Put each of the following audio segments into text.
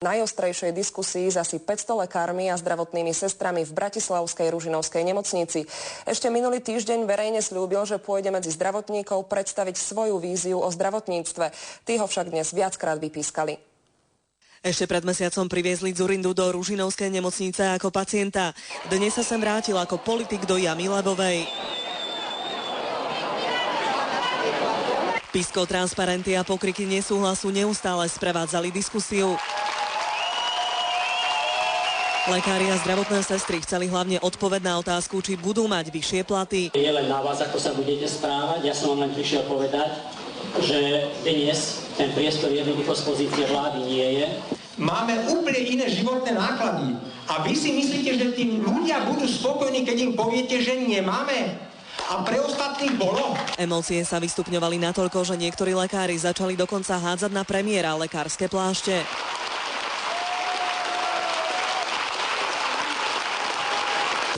Najostrejšej diskusii s asi 500 lekármi a zdravotnými sestrami v bratislavskej Ružinovskej nemocnici. Ešte minulý týždeň verejne sľúbil, že pôjde medzi zdravotníkov predstaviť svoju víziu o zdravotníctve. Tí ho však dnes viackrát vypískali. Ešte pred mesiacom priviezli Dzurindu do Ružinovskej nemocnice ako pacienta. Dnes sa sem vrátil ako politik do Jamy Lebovej. Pískol, transparenty a pokriky nesúhlasu neustále sprevádzali diskusiu. Lekári a zdravotné sestry chceli hlavne odpoveď na otázku, či budú mať vyššie platy. Je len na vás, ako sa budete správať. Ja som vám len prišiel povedať, že dnes ten priestor jednoducho z pozície vlády nie je. Máme úplne iné životné náklady. A vy si myslíte, že tí ľudia budú spokojní, keď im poviete, že nemáme? A pre ostatných bolo? Emócie sa vystupňovali natoľko, že niektorí lekári začali dokonca hádzať na premiéra lekárske plášte.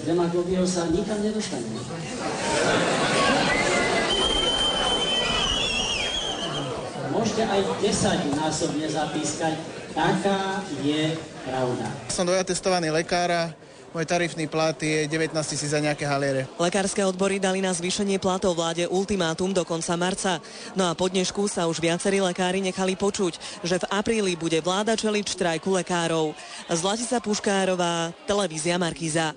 Demagógiou sa nikam nedostane. Môžete aj 10-násobne zapískať, taká je pravda. Som dojatestovaný lekár, môj tarifný plat je 19 000 za nejaké haliere. Lekárske odbory dali na zvýšenie platov vláde ultimátum do konca marca. No a po dnešku sa už viacerí lekári nechali počuť, že v apríli bude vláda čeliť štrajku lekárov. Zlatica Puškárová, televízia Markíza.